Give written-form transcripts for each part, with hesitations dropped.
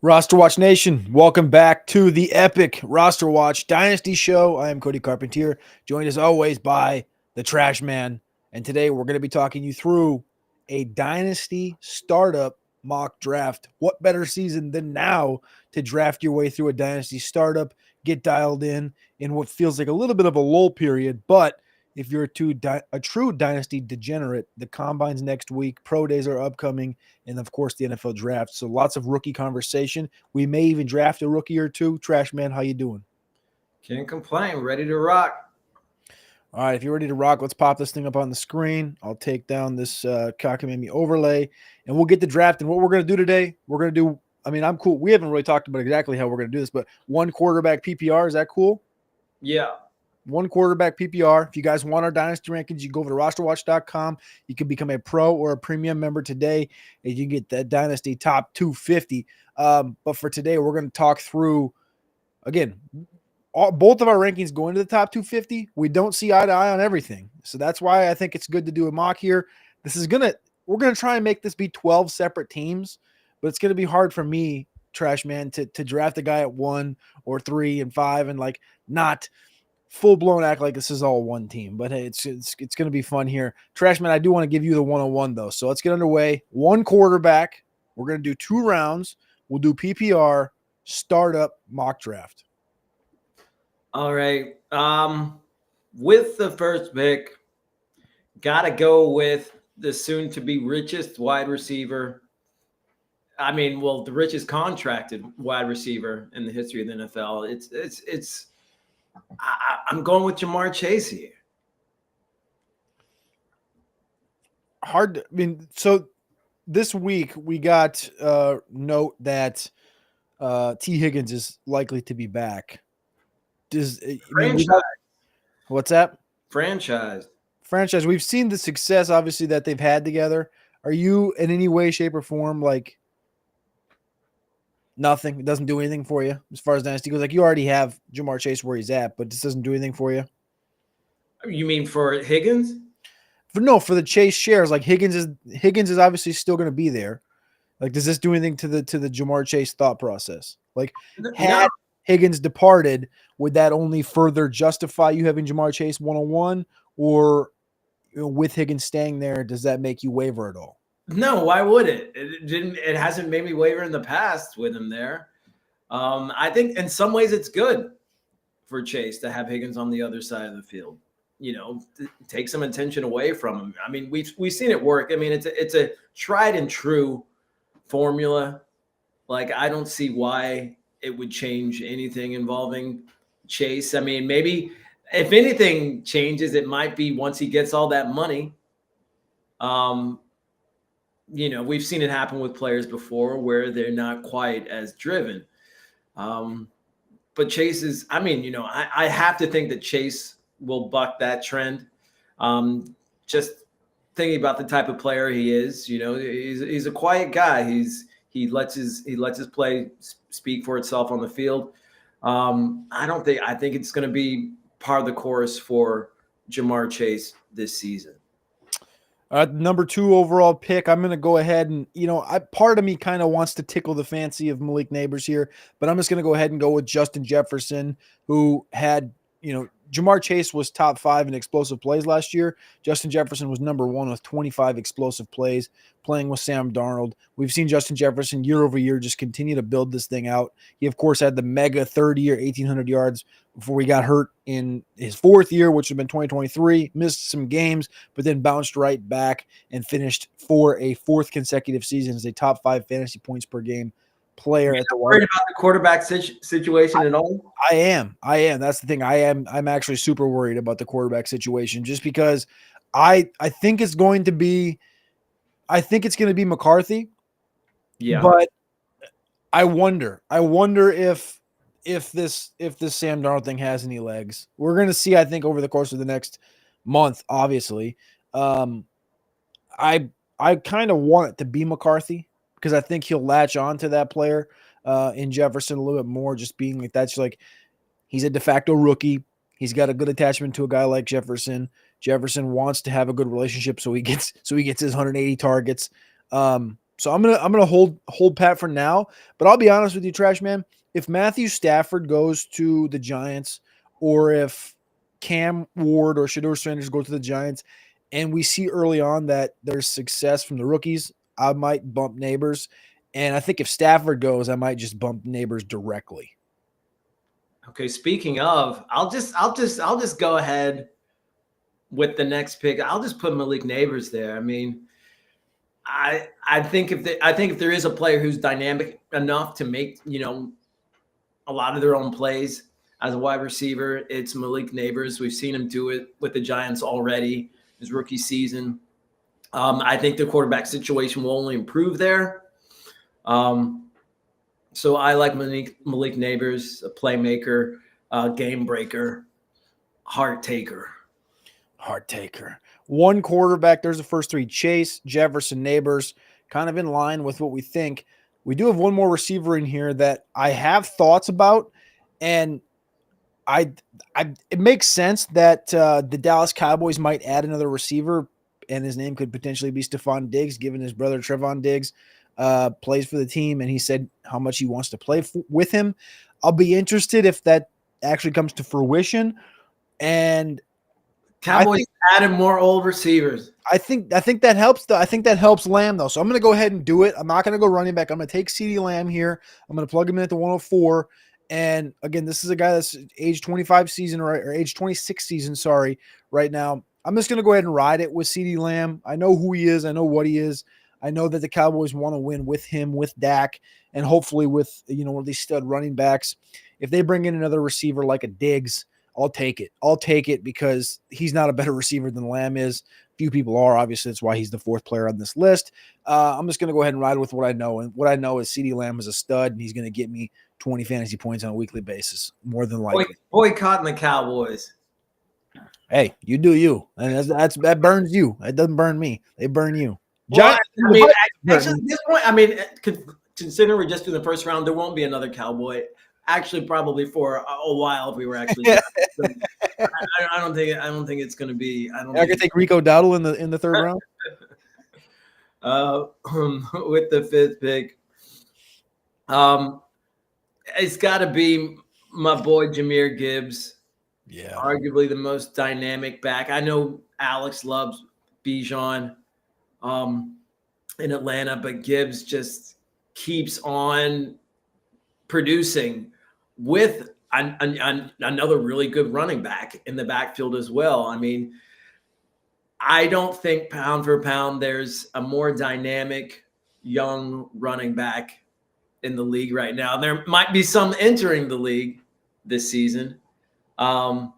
RosterWatch Nation, welcome back to the epic RosterWatch Dynasty Show. I am Cody Carpentier, joined as always by the Trash Man. And today we're going to be talking you through a Dynasty startup mock draft. What better season than now to draft your way through a Dynasty startup, get dialed in what feels like a little bit of a lull period, but if you're a true Dynasty degenerate, the Combine's next week, Pro Days are upcoming, and of course the NFL Draft. So lots of rookie conversation. We may even draft a rookie or two. Trash Man, how you doing? Can't complain. Ready to rock. All right, if you're ready to rock, let's pop this thing up on the screen. I'll take down this cockamamie overlay, and we'll get the draft. And what we're going to do today, I'm cool. We haven't really talked about exactly how we're going to do this, but one quarterback PPR, is that cool? Yeah. One quarterback PPR. If you guys want our Dynasty rankings, you go over to rosterwatch.com. You can become a pro or a premium member today, and you get that Dynasty top 250. But for today, we're going to talk through, again, both of our rankings go into the top 250. We don't see eye to eye on everything. So that's why I think it's good to do a mock here. We're going to try and make this be 12 separate teams, but it's going to be hard for me, Trash Man, to draft a guy at 1 or 3 and 5 and not full-blown act like this is all one team. But hey, it's going to be fun here. Trashman, I do want to give you the 101, though. So let's get underway. One quarterback. We're going to do 2 rounds. We'll do PPR, startup, mock draft. All right. With the first pick, got to go with the soon-to-be richest wide receiver. The richest contracted wide receiver in the history of the NFL. I'm going with Jamar Chase here. So this week we got note that T. Higgins is likely to be back. What's that? Franchise. We've seen the success, obviously, that they've had together. Are you in any way, shape, or form nothing? It doesn't do anything for you as far as Dynasty goes. You already have Jamar Chase where he's at, but this doesn't do anything for you. You mean for Higgins? For the Chase shares, Higgins is obviously still going to be there. Does this do anything to the Jamar Chase thought process? Had Higgins departed, would that only further justify you having Jamar Chase 101, or with Higgins staying there, does that make you waver at all? No, why would it? It hasn't made me waver in the past with him there. I think in some ways it's good for Chase to have Higgins on the other side of the field. Take some attention away from him. We've seen it work. It's a tried and true formula. I don't see why it would change anything involving Chase. Maybe if anything changes, it might be once he gets all that money. We've seen it happen with players before where they're not quite as driven. But Chase is, I have to think that Chase will buck that trend. Just thinking about the type of player he is, he's a quiet guy. He lets his play speak for itself on the field. I think it's going to be part of the course for Jamar Chase this season. Number 2 overall pick. I'm going to go ahead and, part of me kind of wants to tickle the fancy of Malik Neighbors here, but I'm just going to go ahead and go with Justin Jefferson, who had, Jamar Chase was top 5 in explosive plays last year. Justin Jefferson was number 1 with 25 explosive plays playing with Sam Darnold. We've seen Justin Jefferson year over year just continue to build this thing out. He, of course, had the mega third year, 1,800 yards before he got hurt in his 4th year, which would have been 2023. Missed some games, but then bounced right back and finished for a 4th consecutive season as a top 5 fantasy points per game player. At the worried about the quarterback situation at all? I am. That's the thing. I'm actually super worried about the quarterback situation, just because I think it's going to be McCarthy. Yeah. But I wonder if this Sam Darnold thing has any legs. We're going to see, I think, over the course of the next month, obviously. I kind of want it to be McCarthy, because I think he'll latch on to that player in Jefferson a little bit more, just being he's a de facto rookie. He's got a good attachment to a guy like Jefferson. Jefferson wants to have a good relationship, so he gets his 180 targets. So I'm gonna hold pat for now. But I'll be honest with you, Trash Man. If Matthew Stafford goes to the Giants, or if Cam Ward or Shedeur Sanders go to the Giants, and we see early on that there's success from the rookies, I might bump Neighbors. And I think if Stafford goes, I might just bump Neighbors directly. Okay, speaking of, I'll just go ahead with the next pick. I'll just put Malik Neighbors there. I mean, I think if there is a player who's dynamic enough to make, a lot of their own plays as a wide receiver, it's Malik Neighbors. We've seen him do it with the Giants already his rookie season. I think the quarterback situation will only improve there. So I like Malik Neighbors, a playmaker, game breaker, heart taker. One quarterback. There's the first three: Chase, Jefferson, Neighbors. Kind of in line with what we think. We do have one more receiver in here that I have thoughts about, and it makes sense that the Dallas Cowboys might add another receiver, and his name could potentially be Stephon Diggs, given his brother Trevon Diggs plays for the team, and he said how much he wants to play with him. I'll be interested if that actually comes to fruition. And Cowboys added more old receivers. I think that helps. I think that helps Lamb though. So I'm going to go ahead and do it. I'm not going to go running back. I'm going to take CeeDee Lamb here. I'm going to plug him in at the 104. And again, this is a guy that's age 25 season or age 26 season. Sorry, right now. I'm just going to go ahead and ride it with CeeDee Lamb. I know who he is. I know what he is. I know that the Cowboys want to win with him, with Dak, and hopefully with one of these stud running backs. If they bring in another receiver like a Diggs, I'll take it. I'll take it because he's not a better receiver than Lamb is. Few people are. Obviously, that's why he's the fourth player on this list. I'm just going to go ahead and ride with what I know. And what I know is CeeDee Lamb is a stud, and he's going to get me 20 fantasy points on a weekly basis, more than likely. Boycotting the Cowboys. Hey, you do you. And that burns you. It doesn't burn me. They burn you. Well, actually, at this point, considering we're just in the first round, there won't be another Cowboy. Actually, probably for a while if we were actually. I don't think it's going to be. I could take Rico Dowdle in the third round. With the fifth pick, it's got to be my boy Jahmyr Gibbs. Yeah, arguably the most dynamic back. I know Alex loves Bijan in Atlanta, but Gibbs just keeps on producing with another really good running back in the backfield as well. I mean, I don't think pound for pound there's a more dynamic young running back in the league right now. There might be some entering the league this season. But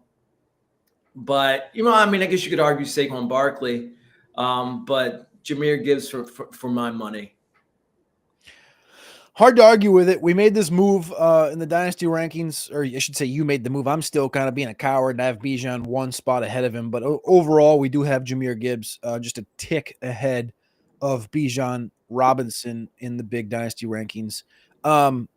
I guess you could argue Saquon Barkley, but Jahmyr Gibbs for my money. Hard to argue with it. We made this move in the Dynasty rankings, or I should say you made the move. I'm still kind of being a coward, and I have Bijan one spot ahead of him. But overall, we do have Jahmyr Gibbs just a tick ahead of Bijan Robinson in the big Dynasty rankings. I'm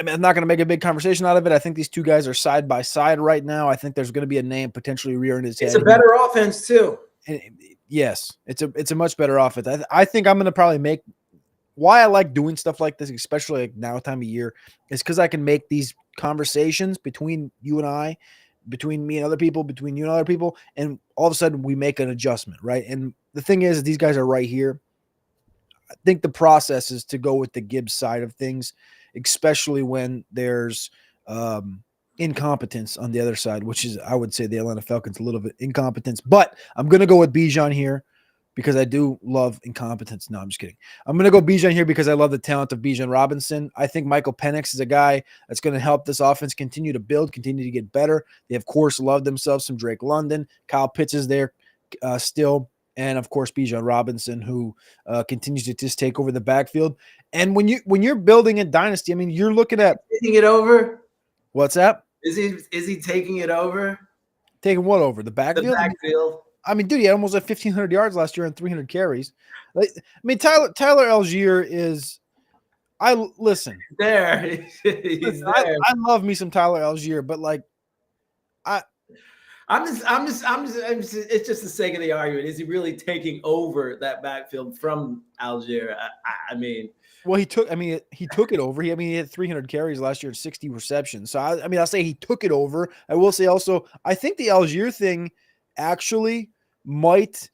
not going to make a big conversation out of it. I think these two guys are side by side right now. I think there's going to be a name potentially rearing his head. It's a better offense too. And yes, it's a much better offense. I think I'm going to probably make why I like doing stuff like this, especially like now time of year, is because I can make these conversations between you and I, between me and other people, between you and other people, and all of a sudden we make an adjustment, right? And the thing is, these guys are right here. I think the process is to go with the Gibbs side of things, especially when there's incompetence on the other side, which is, I would say, the Atlanta Falcons a little bit incompetence. But I'm going to go with Bijan here because I do love incompetence. No, I'm just kidding. I'm going to go Bijan here because I love the talent of Bijan Robinson. I think Michael Penix is a guy that's going to help this offense continue to build, continue to get better. They, of course, love themselves some Drake London. Kyle Pitts is there still. And, of course, Bijan Robinson, who continues to just take over the backfield. And when you're building a dynasty, I mean, you're looking at taking it over. What's that? Is he taking it over? Taking what over? The backfield? The backfield. I mean, dude, he had almost like 1,500 yards last year and 300 carries. Like, I mean, Tyler Algier is. Listen. He's there. I love me some Tyler Algier, but like, It's just the sake of the argument. Is he really taking over that backfield from Algier? I mean, Well, he took it over. He had 300 carries last year and 60 receptions. So I'll say he took it over. I will say also, I think the Algier thing actually might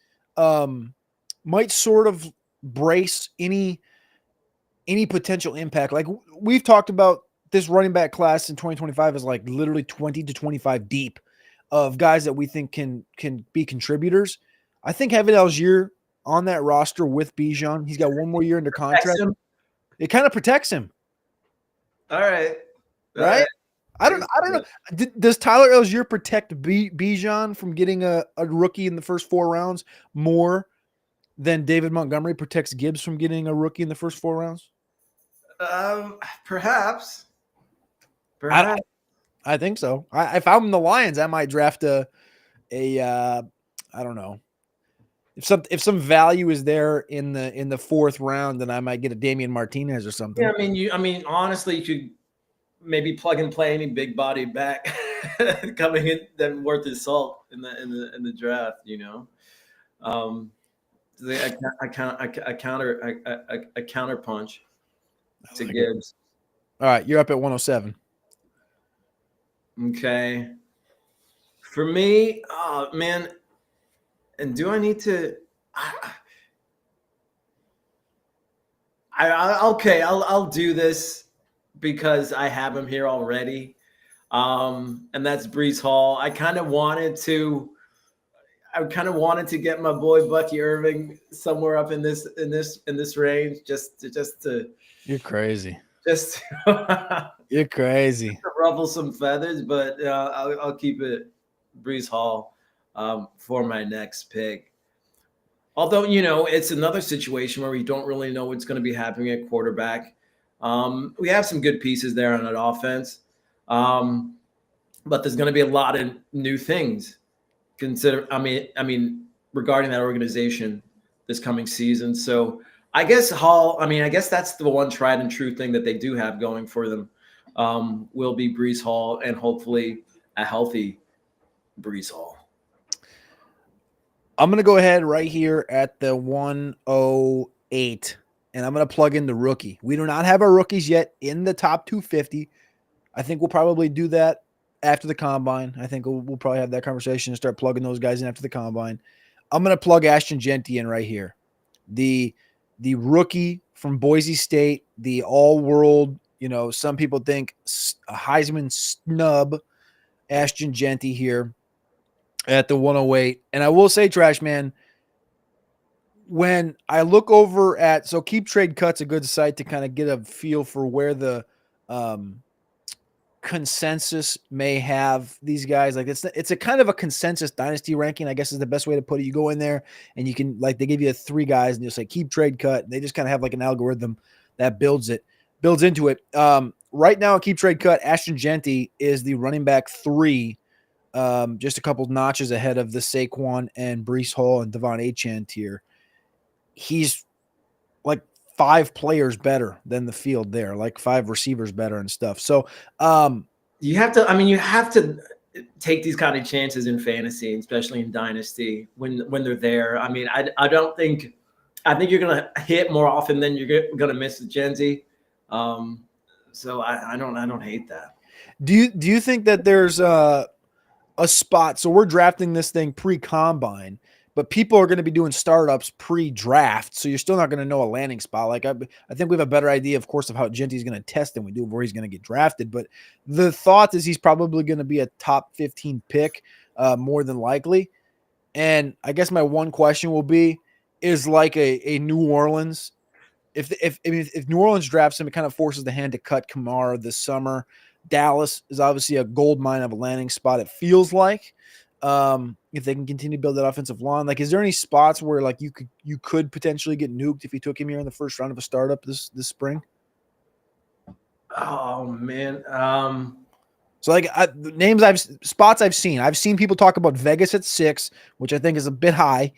sort of brace any potential impact. Like we've talked about, this running back class in 2025 is like literally 20 to 25 deep of guys that we think can be contributors. I think having Algier on that roster with Bijan, he's got one more year under contract. It kind of protects him. All right. Right? I don't know. Does Tyler Algier protect Bijan from getting a rookie in the first 4 rounds more than David Montgomery protects Gibbs from getting a rookie in the first 4 rounds? Perhaps. I think so. If I'm the Lions, I might draft a I don't know. If some value is there in the 4th round, then I might get a Damian Martinez or something. Yeah, I mean, honestly, you could maybe plug and play any big body back coming in then worth his salt in the draft. You know, a counter punch to Gibbs. All right, you're up at 107. Okay. For me, oh man, and do I need to? I'll do this because I have him here already, and that's Breece Hall. I kind of wanted to get my boy Bucky Irving somewhere up in this range, just to. You're crazy. Just you're crazy. To ruffle some feathers, but I'll keep it Breece Hall for my next pick. Although, you know, it's another situation where we don't really know what's going to be happening at quarterback. We have some good pieces there on that offense, but there's going to be a lot of new things. Regarding that organization this coming season. So I guess Hall. I guess that's the one tried and true thing that they do have going for them. Will be Breece Hall, and hopefully a healthy Breece Hall. I'm going to go ahead right here at the 108, and I'm going to plug in the rookie. We do not have our rookies yet in the top 250. I think we'll probably do that after the combine. I think we'll probably have that conversation and start plugging those guys in after the combine. I'm going to plug Ashton Jeanty in right here. The rookie from Boise State, the all-world, you know, some people think a Heisman snub, Ashton Jeanty here at the 108. And I will say, Trash Man, when I look over at, so Keep Trade Cut's a good site to kind of get a feel for where the consensus may have these guys. Like it's a kind of a consensus dynasty ranking, I guess is the best way to put it. You go in there and you can, like, they give you 3 guys and you'll say Keep Trade Cut. And they just kind of have like an algorithm that builds into it. Right now, Keep Trade Cut, Ashton Jeanty is the running back 3, just a couple notches ahead of the Saquon and Breece Hall and Devon Achane tier. He's like 5 players better than the field there, like 5 receivers better and stuff. So you have to take these kind of chances in fantasy, especially in Dynasty when they're there. I think you're gonna hit more often than you're gonna miss the Jeanty. So I don't hate that. Do you think that there's a spot? So we're drafting this thing pre-combine, but people are going to be doing startups pre-draft, so you're still not going to know a landing spot. Like I think we have a better idea, of course, of how Jeanty's going to test than we do of where he's going to get drafted. But the thought is he's probably going to be a top 15 pick, more than likely. And I guess my one question will be, is like a New Orleans. If New Orleans drafts him, it kind of forces the hand to cut Kamara this summer. Dallas is obviously a gold mine of a landing spot, it feels like. If they can continue to build that offensive line, like, is there any spots where like you could potentially get nuked if you took him here in the first round of a startup this spring? Oh man. So like spots I've seen people talk about Vegas at 6, which I think is a bit high.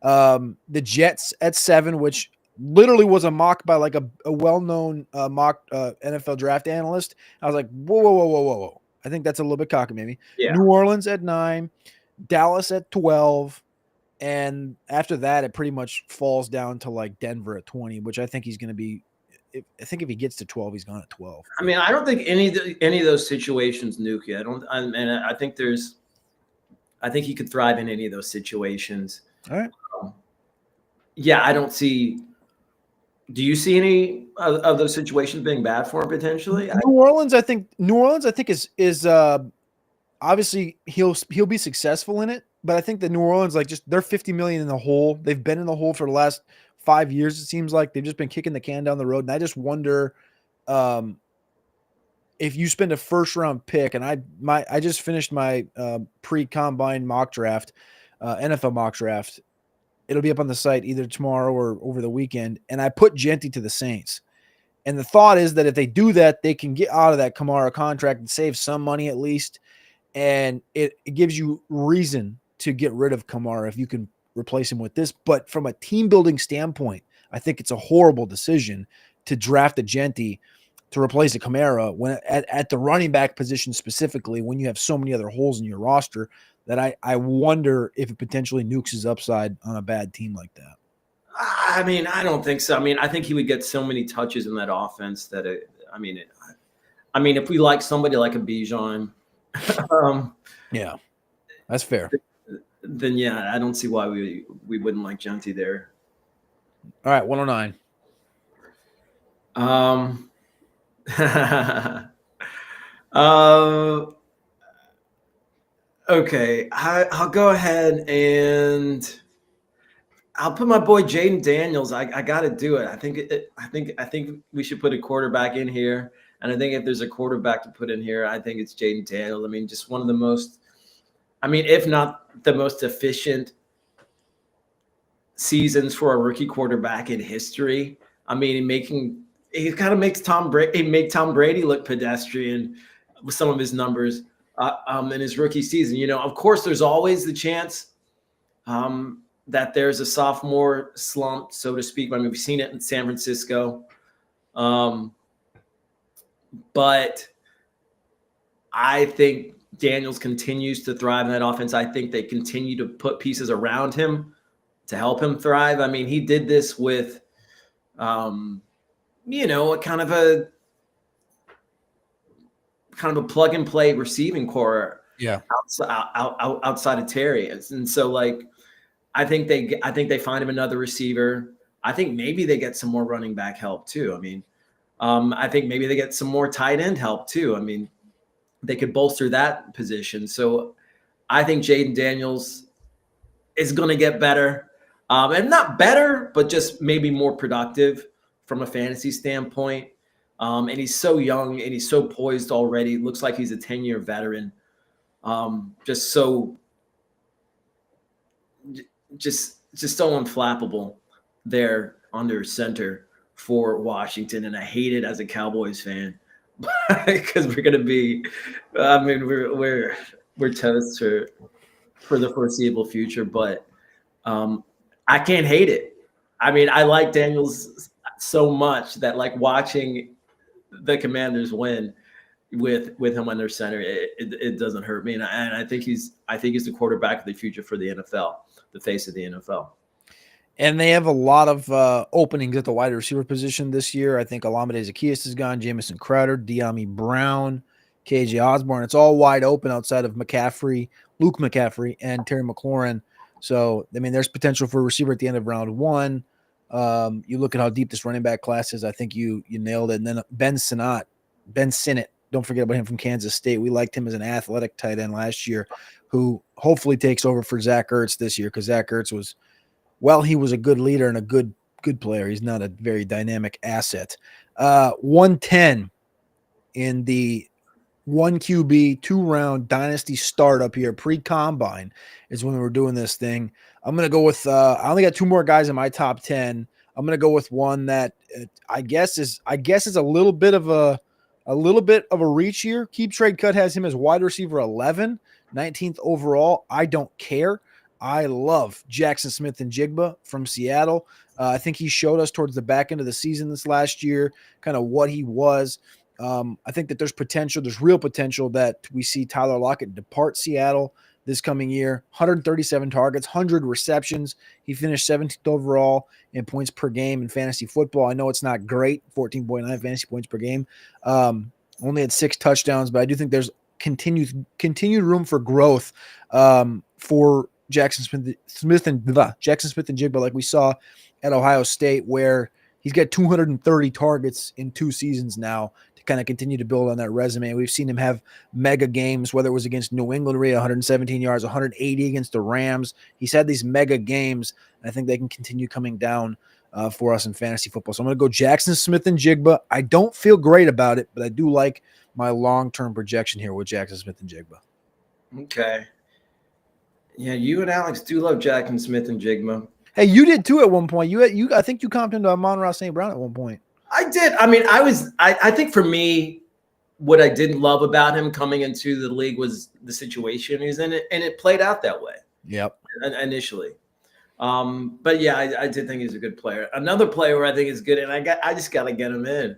The Jets at 7, which literally was a mock by like a well-known mock NFL draft analyst. I was like, whoa. I think that's a little bit cocky, maybe. Yeah. New Orleans at 9, Dallas at 12. And after that, it pretty much falls down to like Denver at 20, which I think he's going to be. I think if he gets to 12, he's gone at 12. I mean, I don't think any of those situations nuke you. And I think I think he could thrive in any of those situations. All right. Yeah, I don't see. Do you see any of those situations being bad for him potentially? New Orleans, I think is obviously he'll be successful in it, but I think that New Orleans, like, just they're 50 million in the hole. They've been in the hole for the last 5 years. It seems like they've just been kicking the can down the road, and I just wonder if you spend a first round pick, and I just finished my pre-combine mock draft, NFL mock draft. It'll be up on the site either tomorrow or over the weekend, and I put Genty to the Saints. And the thought is that if they do that, they can get out of that Kamara contract and save some money at least. And it gives you reason to get rid of Kamara if you can replace him with this. But from a team building standpoint, I think it's a horrible decision to draft a Genty to replace a Kamara when at the running back position specifically, when you have so many other holes in your roster, that I wonder if it potentially nukes his upside on a bad team like that. I mean, I don't think so. I mean, I think he would get so many touches in that offense that I mean, if we like somebody like a Bijan, yeah, that's fair. Then yeah, I don't see why we wouldn't like Genty there. All right, 109. Okay, I'll go ahead and I'll put my boy Jaden Daniels. I got to do it. I think we should put a quarterback in here, and I think if there's a quarterback to put in here, I think it's Jaden Daniels. I mean, just one of the most, if not the most efficient seasons for a rookie quarterback in history. I mean, he kind of makes Tom Brady look pedestrian with some of his numbers in his rookie season. You know, of course, there's always the chance that there's a sophomore slump, so to speak. I mean, we've seen it in San Francisco. But I think Daniels continues to thrive in that offense. I think they continue to put pieces around him to help him thrive. I mean, he did this with, a kind of a plug and play receiving core. Yeah. Outside of Terry. And so, like, I think they find him another receiver. I think maybe they get some more running back help too. I mean, I think maybe they get some more tight end help too. I mean, they could bolster that position. So I think Jaden Daniels is going to get better. And not better, but just maybe more productive from a fantasy standpoint. And he's so young and he's so poised already. It looks like he's a 10-year veteran. Just so unflappable there under center for Washington. And I hate it as a Cowboys fan because we're going to be, we're toast for the foreseeable future, but I can't hate it. I mean, I like Daniels so much that, like, watching the Commanders win with him under center, it doesn't hurt me. And I think he's the quarterback of the future for the NFL, the face of the NFL. And they have a lot of openings at the wide receiver position this year. I think Olamide Zaccheaus is gone, Jamison Crowder, De'Ami Brown, KJ Osborne. It's all wide open outside of Luke McCaffrey, and Terry McLaurin. So, I mean, there's potential for a receiver at the end of round one. You look at how deep this running back class is. I think you nailed it. And then Ben Sinnott. Don't forget about him from Kansas State. We liked him as an athletic tight end last year, who hopefully takes over for Zach Ertz this year, because Zach Ertz he was a good leader and a good player. He's not a very dynamic asset. 110 in the 1 QB 2-round dynasty startup here, pre-combine, is when we were doing this thing. I'm going to go with I only got 2 more guys in my top 10. I'm going to go with one that I guess is a little bit of a reach here. Keep Trade Cut has him as wide receiver 11, 19th overall. I don't care. I love Jackson Smith-Njigba from Seattle. I think he showed us towards the back end of the season this last year kind of what he was. I think that there's real potential that we see Tyler Lockett depart Seattle. this coming year. 137 targets, 100 receptions. He finished 17th overall in points per game in fantasy football. I know it's not great, 14.9 fantasy points per game. Only had 6 touchdowns, but I do think there's continued room for growth for Jackson Smith and Jigba, like we saw at Ohio State, where he's got 230 targets in 2 seasons now to kind of continue to build on that resume. We've seen him have mega games, whether it was against New England, 117 yards, 180 against the Rams. He's had these mega games, and I think they can continue coming down for us in fantasy football. So I'm going to go Jackson Smith and Jigba. I don't feel great about it, but I do like my long-term projection here with Jackson Smith and Jigba. Okay. Yeah, you and Alex do love Jackson Smith and Jigba. Hey, you did too at one point. I think you comped into Amon-Ra St. Brown at one point. I did. I mean, I think for me, what I didn't love about him coming into the league was the situation he's in, and it played out that way. Yep. Initially. But yeah, I did think he's a good player. Another player where I think is good, and I just got to get him in.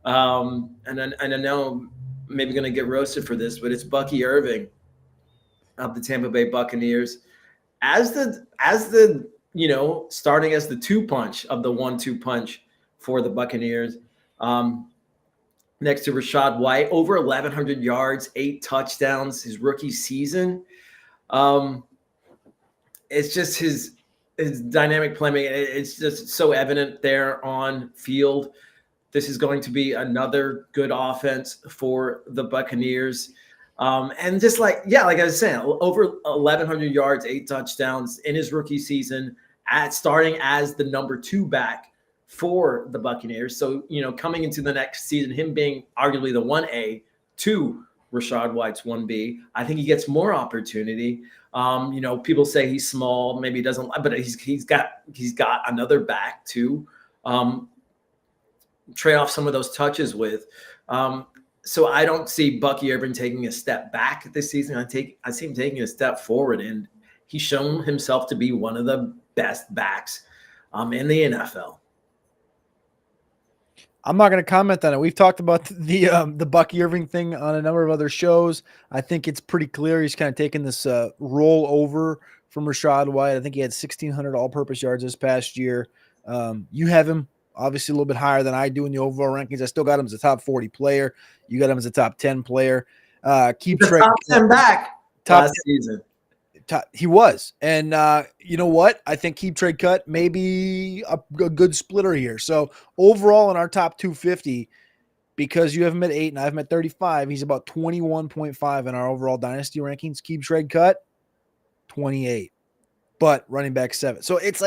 And I know I'm maybe going to get roasted for this, but it's Bucky Irving of the Tampa Bay Buccaneers as the starting as the 2-punch of the 1-2 punch for the Buccaneers. Next to Rachaad White, over 1,100 yards, 8 touchdowns his rookie season. It's just his dynamic playmaking. It's just so evident there on field. This is going to be another good offense for the Buccaneers. And just like I was saying, over 1,100 yards, 8 touchdowns in his rookie season, starting as the number 2 back for the Buccaneers. So, coming into the next season, him being arguably the 1A to Rachaad White's 1B, I think he gets more opportunity. People say he's small, maybe he doesn't, but he's got another back to trade off some of those touches with. So I don't see Bucky Irving taking a step back this season. I see him taking a step forward, and he's shown himself to be one of the best backs in the NFL. I'm not going to comment on it. We've talked about the Bucky Irving thing on a number of other shows. I think it's pretty clear he's kind of taken this roll over from Rachaad White. I think he had 1,600 all-purpose yards this past year. You have him obviously a little bit higher than I do in the overall rankings. I still got him as a top 40 player. You got him as a top 10 player. Keep track. Top 10 back last season. He was. And you know what? I think keep trade cut may be a good splitter here. So overall in our top 250, because you have him at 8 and I have him at 35, he's about 21.5 in our overall dynasty rankings. Keep trade cut, 28. But running back 7. So it's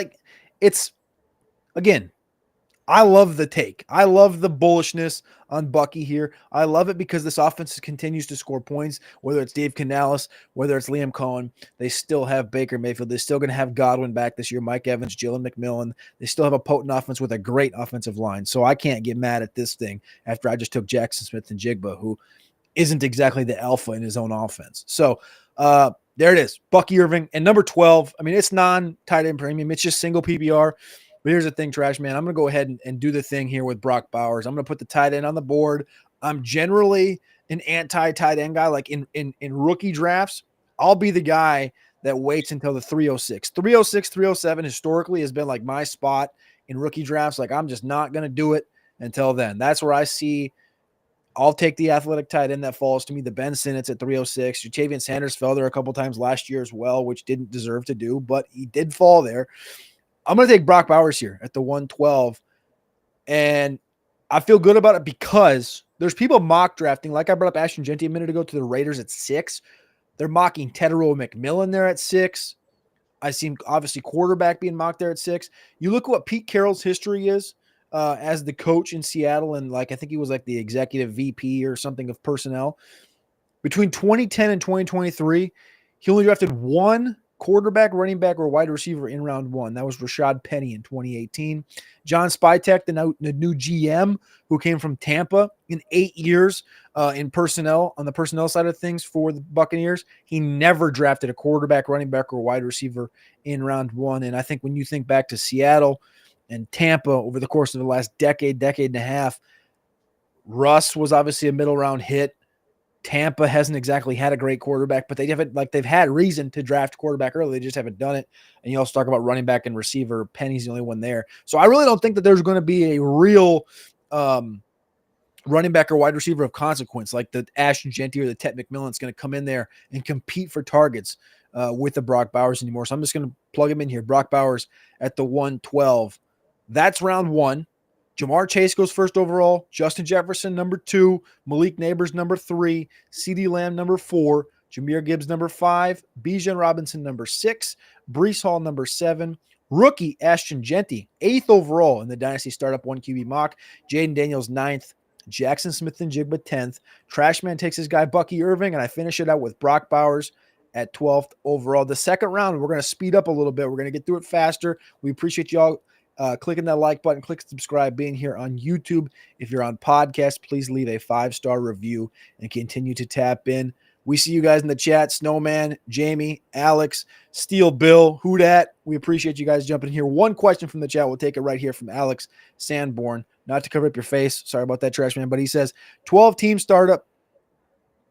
again, I love the take. I love the bullishness on Bucky here. I love it because this offense continues to score points, whether it's Dave Canales, whether it's Liam Cohen. They still have Baker Mayfield. They're still going to have Godwin back this year, Mike Evans, Jalen McMillan. They still have a potent offense with a great offensive line. So I can't get mad at this thing after I just took Jackson Smith and Jigba, who isn't exactly the alpha in his own offense. So there it is, Bucky Irving. And number 12, I mean, it's non-tight end premium. It's just single PPR. But here's the thing, Trash Man. I'm going to go ahead and do the thing here with Brock Bowers. I'm going to put the tight end on the board. I'm generally an anti-tight end guy. Like in rookie drafts, I'll be the guy that waits until the 306. 306, 307 historically has been like my spot in rookie drafts. Like I'm just not going to do it until then. That's where I see I'll take the athletic tight end that falls to me. The Ben Sinnott at 306. Jatavian Sanders fell there a couple times last year as well, which didn't deserve to do, but he did fall there. I'm going to take Brock Bowers here at the 112, and I feel good about it because there's people mock drafting, like I brought up Ashton Genty a minute ago, to the Raiders at 6. They're mocking Tedero McMillan there at 6. I see obviously quarterback being mocked there at 6. You look at what Pete Carroll's history is as the coach in Seattle, and I think he was like the executive VP or something of personnel. Between 2010 and 2023, he only drafted 1 quarterback, running back, or wide receiver in round 1. That was Rashad Penny in 2018. John Spytek, the new GM who came from Tampa in 8 years in personnel, on the personnel side of things for the Buccaneers, he never drafted a quarterback, running back, or wide receiver in round 1. And I think when you think back to Seattle and Tampa over the course of the last decade and a half, Russ was obviously a middle round hit. Tampa hasn't exactly had a great quarterback, but they've had reason to draft quarterback early. They just haven't done it. And you also talk about running back and receiver. Penny's the only one there. So I really don't think that there's going to be a real running back or wide receiver of consequence like the Ashton Genty or the Ted McMillan's going to come in there and compete for targets with the Brock Bowers anymore. So I'm just going to plug him in here. Brock Bowers at the 112. That's round 1. Jamar Chase goes first overall. Justin Jefferson, number 2. Malik Neighbors, number 3. CeeDee Lamb, number 4. Jahmyr Gibbs, number 5. Bijan Robinson, number 6. Breece Hall, number 7. Rookie Ashton Genty, 8th overall in the Dynasty Startup 1QB mock. Jaden Daniels, 9th. Jackson Smith-Njigba, 10th. Trashman takes his guy Bucky Irving, and I finish it out with Brock Bowers at 12th overall. The second round, we're going to speed up a little bit. We're going to get through it faster. We appreciate y'all clicking that like button, click subscribe, being here on YouTube. If you're on podcast, please leave a 5-star review and continue to tap in. We see you guys in the chat. Snowman, Jamie, Alex, Steel Bill, who dat? We appreciate you guys jumping in here. One question from the chat. We'll take it right here from Alex Sanborn. Not to cover up your face. Sorry about that, trash man. But he says, 12-team startup.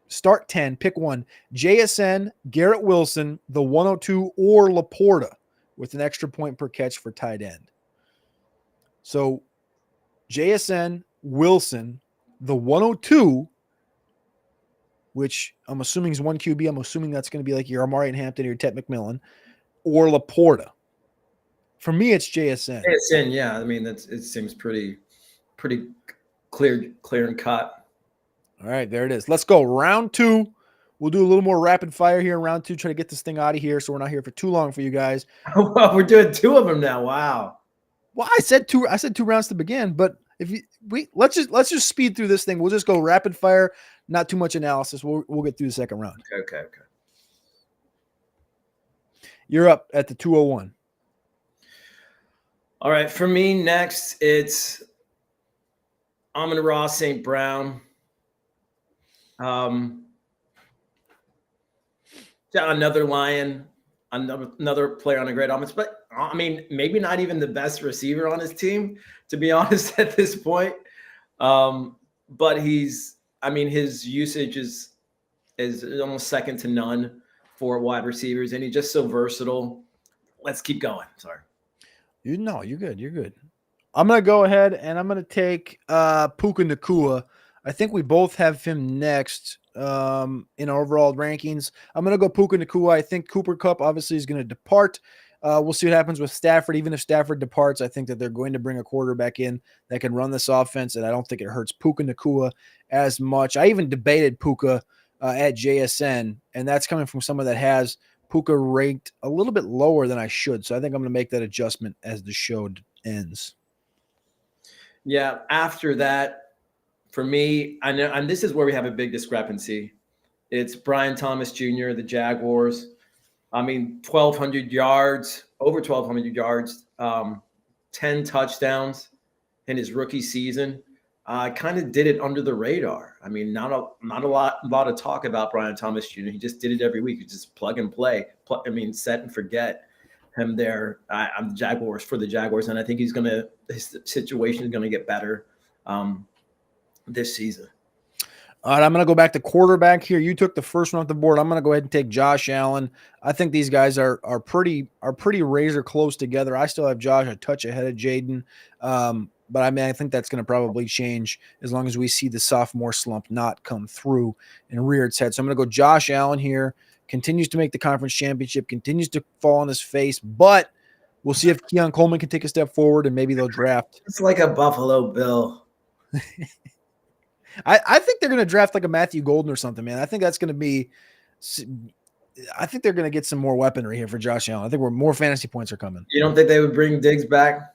Start 10. Pick one. JSN, Garrett Wilson, the 102, or Laporta with an extra point per catch for tight end. So JSN, Wilson, the 102, which I'm assuming is 1 QB. I'm assuming that's going to be like your Amari Hampton or your Ted McMillan, or Laporta. For me, it's JSN. JSN, yeah. I mean, it seems pretty clear and cut. All right, there it is. Let's go. Round 2. We'll do a little more rapid fire here in round 2. Try to get this thing out of here so we're not here for too long for you guys. Well, we're doing 2 of them now. Wow. Well, I said 2 rounds to begin, but if let's just speed through this thing. We'll just go rapid fire, not too much analysis. We'll get through the second round. Okay. You're up at the 201. All right, for me next, it's Amon-Ra St. Brown. Another Lion, another player on a great offense, but I mean, maybe not even the best receiver on his team, to be honest, at this point. But his usage is almost second to none for wide receivers, and he's just so versatile. Let's keep going. Sorry. You're good. You're good. I'm going to go ahead and I'm going to take Puka Nacua. I think we both have him next in our overall rankings. I'm going to go Puka Nacua. I think Cooper Kupp obviously is going to depart. We'll see what happens with Stafford. Even if Stafford departs, I think that they're going to bring a quarterback in that can run this offense, and I don't think it hurts Puka Nacua as much. I even debated Puka at JSN, and that's coming from someone that has Puka ranked a little bit lower than I should. So I think I'm going to make that adjustment as the show ends. Yeah, after that, for me, I know, and this is where we have a big discrepancy. It's Brian Thomas Jr., the Jaguars. I mean, 1,200 yards, over 1,200 yards, 10 touchdowns in his rookie season. Kind of did it under the radar. I mean, not a lot of talk about Brian Thomas Jr. He just did it every week. He just plug and play. Set and forget him there. I'm for the Jaguars, and I think his situation is gonna get better this season. All right, I'm going to go back to quarterback here. You took the first one off the board. I'm going to go ahead and take Josh Allen. I think these guys are pretty razor close together. I still have Josh a touch ahead of Jaden, but I mean, I think that's going to probably change as long as we see the sophomore slump not come through and rear its head. So I'm going to go Josh Allen here. Continues to make the conference championship, continues to fall on his face, but we'll see if Keon Coleman can take a step forward and maybe they'll draft. It's like a Buffalo Bill. I think they're going to draft like a Matthew Golden or something, man. I think that's going to be – I think they're going to get some more weaponry here for Josh Allen. I think more fantasy points are coming. You don't think they would bring Diggs back?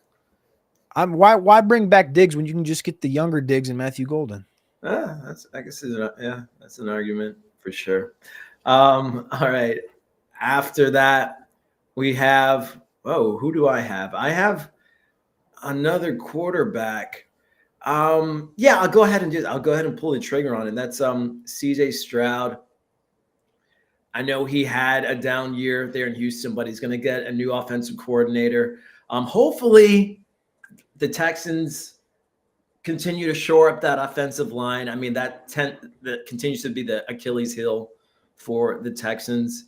Why bring back Diggs when you can just get the younger Diggs and Matthew Golden? That's an argument for sure. All right. After that, we have who do I have? I have another quarterback. I'll go ahead and pull the trigger on it. That's CJ Stroud. I know he had a down year there in Houston, but he's going to get a new offensive coordinator. Hopefully the Texans continue to shore up that offensive line. I mean, that continues to be the Achilles heel for the Texans,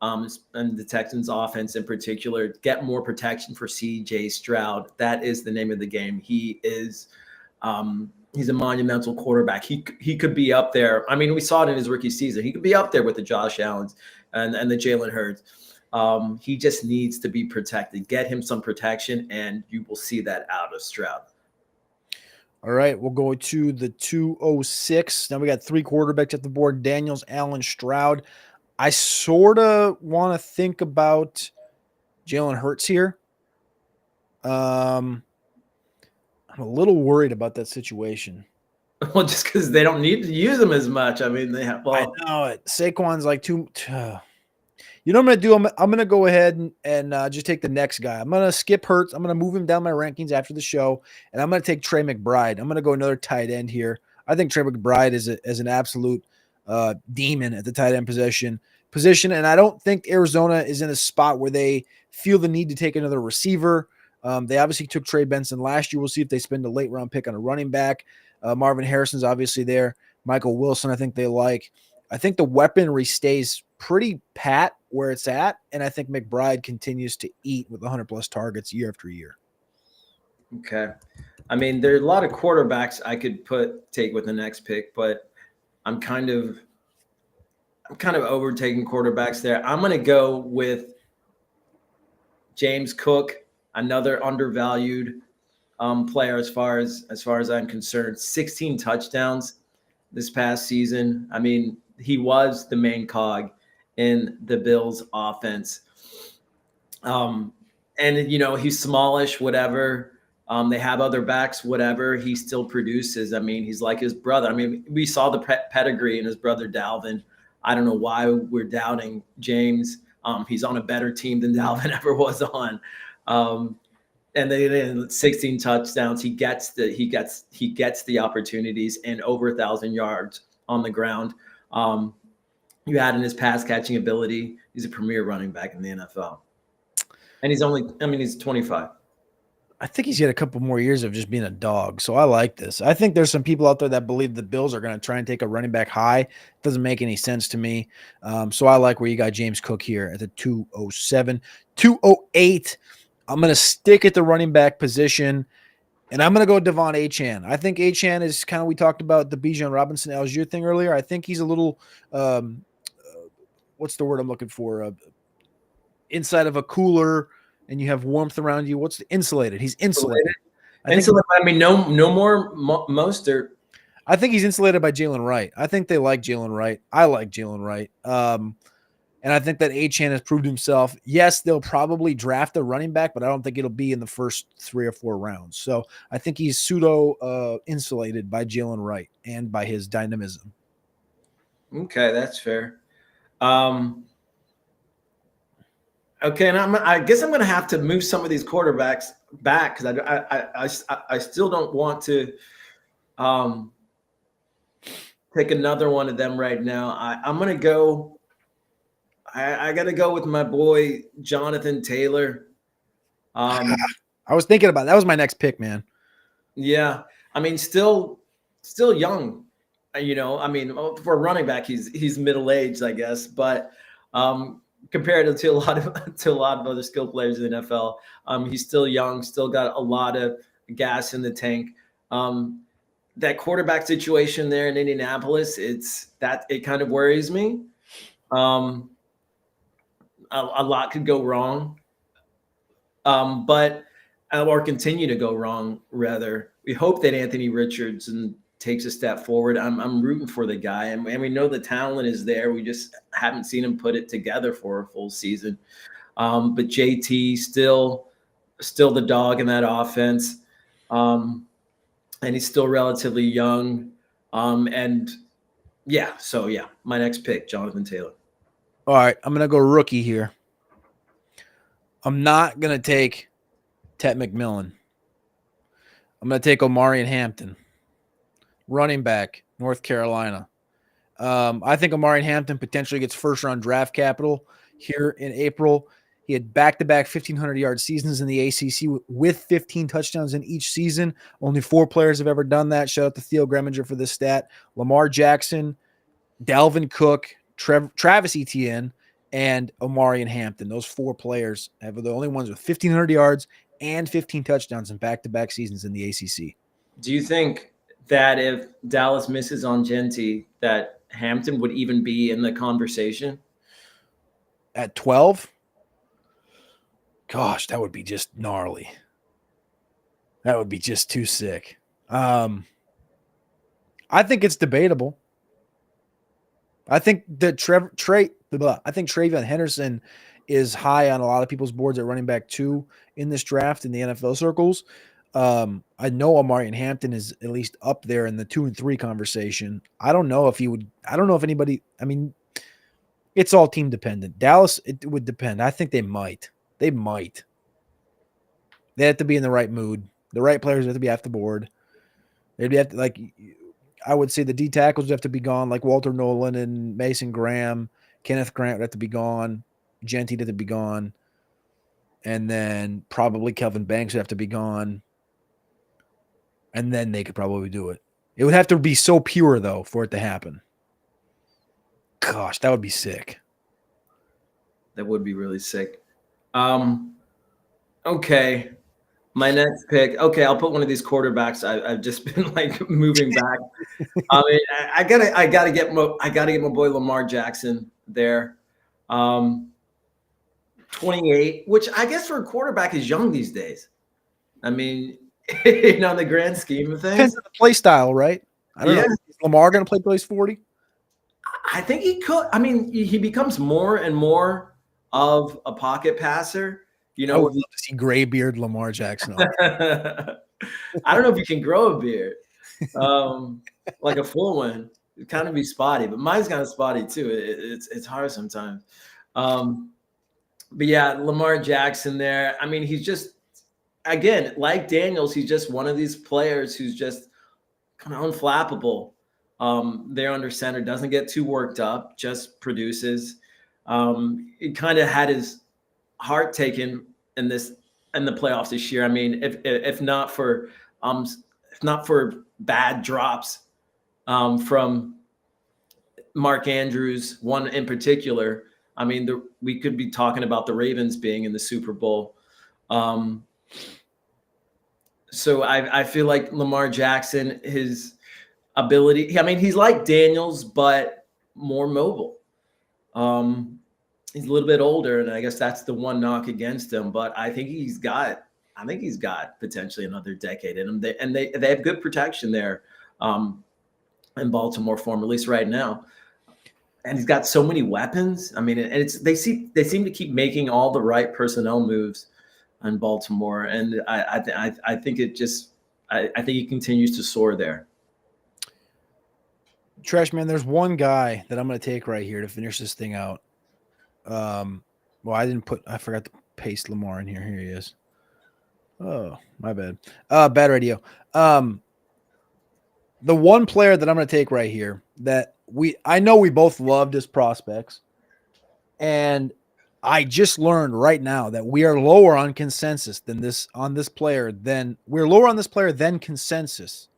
and the Texans offense in particular. Get more protection for C.J. Stroud. That is the name of the game. He's a monumental quarterback. He could be up there. I mean, we saw it in his rookie season. He could be up there with the Josh Allens and the Jalen Hurts. He just needs to be protected. Get him some protection, and you will see that out of Stroud. All right, we'll go to the 206. Now we got 3 quarterbacks at the board: Daniels, Allen, Stroud. I sort of want to think about Jalen Hurts here. I'm a little worried about that situation. Well, just because they don't need to use them as much. I mean, they have. Well, I know it. Saquon's like too. You know what I'm going to do? I'm going to go ahead and just take the next guy. I'm going to skip Hurts. I'm going to move him down my rankings after the show, and I'm going to take Trey McBride. I'm going to go another tight end here. I think Trey McBride is an absolute demon at the tight end position, and I don't think Arizona is in a spot where they feel the need to take another receiver. They obviously took Trey Benson last year. We'll see if they spend a late round pick on a running back. Marvin Harrison's obviously there. Michael Wilson, I think they like. I think the weaponry stays pretty pat where it's at, and I think McBride continues to eat with 100-plus targets year after year. Okay. I mean, there are a lot of quarterbacks I could take with the next pick, but I'm kind of overtaking quarterbacks there. I'm going to go with James Cook, another undervalued player as far as I'm concerned. 16 touchdowns this past season. I mean, he was the main cog in the Bills offense. And, he's smallish, whatever. They have other backs, whatever. He still produces. I mean, he's like his brother. I mean, we saw the pedigree in his brother Dalvin. I don't know why we're doubting James. He's on a better team than Dalvin ever was on. And then 16 touchdowns. He gets the opportunities and over 1,000 yards on the ground. You add in his pass catching ability. He's a premier running back in the NFL. And he's 25. I think he's got a couple more years of just being a dog. So I like this. I think there's some people out there that believe the Bills are going to try and take a running back high. It doesn't make any sense to me. So I like where you got James Cook here at the 207. 208. I'm going to stick at the running back position, and I'm going to go Devon Achane. I think Achane is kind of, we talked about the Bijan Robinson Algier thing earlier. I think he's a little, what's the word I'm looking for? Inside of a cooler, and you have warmth around you. What's the insulated? He's insulated. I mean, no more Mostert. I think he's insulated by Jalen Wright. I think they like Jalen Wright. I like Jalen Wright. And I think that Achane has proved himself. Yes, they'll probably draft a running back, but I don't think it'll be in the first 3 or 4 rounds. So I think he's pseudo insulated by Jalen Wright and by his dynamism. Okay, that's fair. Okay, and I guess I'm going to have to move some of these quarterbacks back because I still don't want to take another one of them right now. I'm going to go. I got to go with my boy Jonathan Taylor. I was thinking about that. Was my next pick, man. Yeah, I mean, still young. I mean, for a running back, he's middle aged, I guess, but compared to a lot of other skill players in the NFL, he's still young, still got a lot of gas in the tank. That quarterback situation there in Indianapolis, it kind of worries me. A lot could go wrong, or continue to go wrong, rather. We hope that Anthony Richardson takes a step forward. I'm rooting for the guy, and we know the talent is there. We just haven't seen him put it together for a full season. But JT still the dog in that offense, and he's still relatively young. My next pick, Jonathan Taylor. All right, I'm going to go rookie here. I'm not going to take Tet McMillan. I'm going to take Omarion Hampton, running back, North Carolina. I think Omarion Hampton potentially gets first-round draft capital here in April. He had back-to-back 1,500-yard seasons in the ACC with 15 touchdowns in each season. Only 4 players have ever done that. Shout out to Theo Greminger for this stat. Lamar Jackson, Dalvin Cook, Travis Etienne, and Omarion Hampton. Those 4 players are the only ones with 1,500 yards and 15 touchdowns in back-to-back seasons in the ACC. Do you think that if Dallas misses on Genty, that Hampton would even be in the conversation? At 12? Gosh, that would be just gnarly. That would be just too sick. I think it's debatable. I think that I think Travion Henderson is high on a lot of people's boards at running back 2 in this draft in the NFL circles. I know Omarion Hampton is at least up there in the 2 and 3 conversation. I don't know if he would. I don't know if anybody. I mean, it's all team dependent. Dallas, it would depend. I think they might. They might. They have to be in the right mood. The right players have to be off the board. They'd have to, like, I would say the D tackles would have to be gone, like Walter Nolan and Mason Graham. Kenneth Grant would have to be gone. Genty would have to be gone. And then probably Kelvin Banks would have to be gone. And then they could probably do it. It would have to be so pure, though, for it to happen. Gosh, that would be sick. That would be really sick. Okay. My next pick. Okay, I'll put one of these quarterbacks. I've just been like moving back. I mean, I gotta get my boy Lamar Jackson there. 28, which I guess for a quarterback is young these days. I mean, in the grand scheme of things, depends on the play style, right? I don't know. Is Lamar going to play till he's 40? I think he could. I mean, he becomes more and more of a pocket passer. I would love to see gray beard Lamar Jackson. I don't know if you can grow a beard, like a full one. It'd kind of be spotty, but mine's kind of spotty too. It's hard sometimes. But yeah, Lamar Jackson there. I mean, he's just, again, like Daniels, he's just one of these players who's just kind of unflappable. There under center, doesn't get too worked up, just produces. He kind of had his heart taken in the playoffs this year. I mean, if not for bad drops from Mark Andrews, one in particular, I mean, we could be talking about the Ravens being in the Super Bowl. So I feel like Lamar Jackson, his ability, I mean, he's like Daniels, but more mobile. He's a little bit older, and I guess that's the one knock against him. But I think he's got potentially another decade in him. They have good protection there in Baltimore for him, at least right now. And he's got so many weapons. I mean, and they seem to keep making all the right personnel moves in Baltimore, and I think it just I think he continues to soar there. Trash man, there's one guy that I'm going to take right here to finish this thing out. Well, I forgot to paste Lamar in here. Here he is. Oh, my bad. Bad radio. The one player that I'm going to take right here that I know we both loved as prospects, and I just learned right now that we are lower on consensus than we're lower on this player than consensus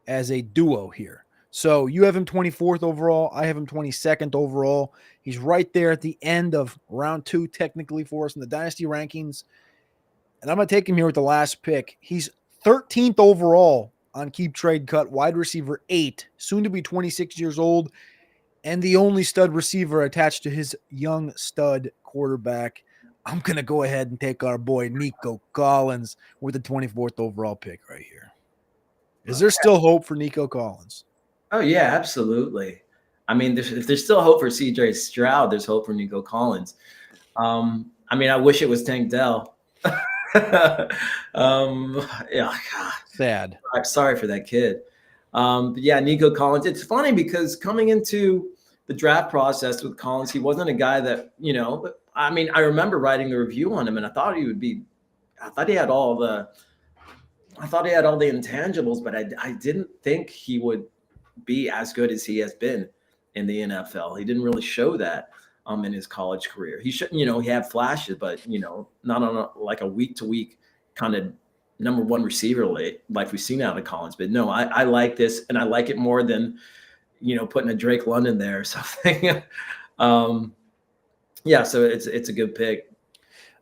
as a duo here. So you have him 24th overall. I have him 22nd overall. He's right there at the end of round 2, technically, for us in the Dynasty rankings. And I'm going to take him here with the last pick. He's 13th overall on Keep Trade Cut, wide receiver 8, soon to be 26 years old, and the only stud receiver attached to his young stud quarterback. I'm going to go ahead and take our boy Nico Collins with the 24th overall pick right here. Is there still hope for Nico Collins? Oh, yeah, absolutely. I mean, if there's still hope for C.J. Stroud, there's hope for Nico Collins. I mean, I wish it was Tank Dell. Yeah, God. Sad. Sorry for that kid. But yeah, Nico Collins. It's funny because coming into the draft process with Collins, he wasn't a guy that, I mean, I remember writing the review on him, and I thought he had all the intangibles, but I didn't think he would be as good as he has been in the NFL. He didn't really show that. in his college career. He should, he had flashes, but not on like a week to week kind of number one receiver like we've seen out of Collins. But no, I like this, and I like it more than putting a Drake London there or something. Yeah, so it's a good pick.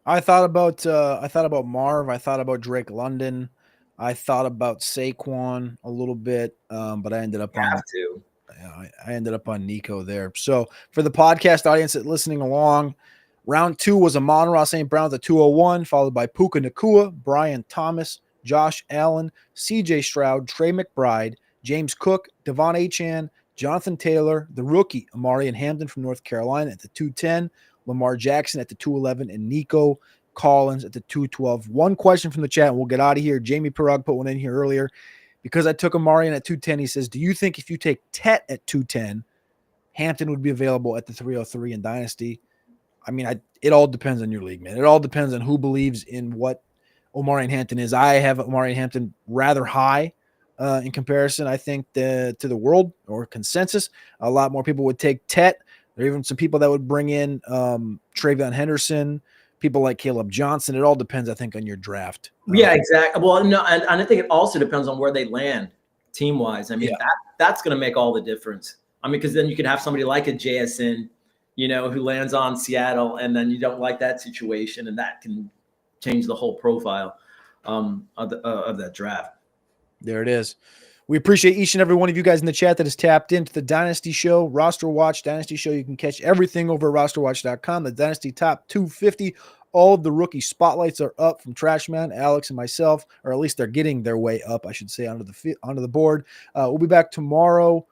I thought about Marv. I thought about Drake London. I thought about Saquon a little bit, but I ended up I ended up on Nico there. So for the podcast audience that listening along, round 2 was Amon-Ra St. Brown at 201, followed by Puka Nacua, Brian Thomas, Josh Allen, CJ Stroud, Trey McBride, James Cook, Devon Achane, Jonathan Taylor, the rookie Amari and Hampton from North Carolina at the 210, Lamar Jackson at the 211, and Nico Collins at the 212. One question from the chat, and we'll get out of here. Jamie Pirog put one in here earlier. Because I took Amari at 210, he says, do you think if you take Tet at 210, Hampton would be available at the 303 in Dynasty? I mean, it all depends on your league, man. It all depends on who believes in what Omari and Hampton is. I have Omari and Hampton rather high in comparison, I think, to the world or consensus. A lot more people would take Tet. There are even some people that would bring in Travion Henderson, people like Caleb Johnson. It all depends, I think, on your draft. Yeah, exactly. Well, no, and I think it also depends on where they land team-wise. I mean, that's going to make all the difference. I mean, because then you could have somebody like a JSN, who lands on Seattle, and then you don't like that situation, and that can change the whole profile of that draft. There it is. We appreciate each and every one of you guys in the chat that has tapped into the Dynasty Show, Roster Watch Dynasty Show. You can catch everything over at RosterWatch.com. The Dynasty Top 250. All of the rookie spotlights are up from Trashman, Alex, and myself, or at least they're getting their way up, I should say, onto the board. We'll be back tomorrow,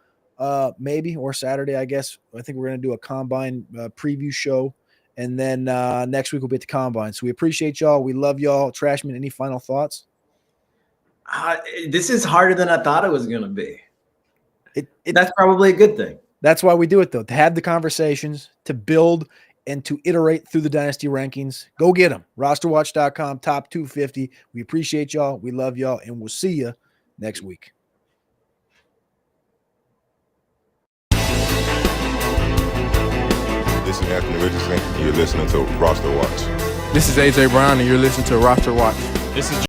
maybe, or Saturday, I guess. I think we're going to do a Combine preview show, and then next week we'll be at the Combine. So we appreciate y'all. We love y'all. Trashman, any final thoughts? This is harder than I thought it was going to be. That's probably a good thing. That's why we do it, though, to have the conversations, to build and to iterate through the Dynasty rankings. Go get them. RosterWatch.com, top 250. We appreciate y'all. We love y'all, and we'll see you next week. This is Anthony Richardson, and you're listening to Roster Watch. This is AJ Brown, and you're listening to Roster Watch. This is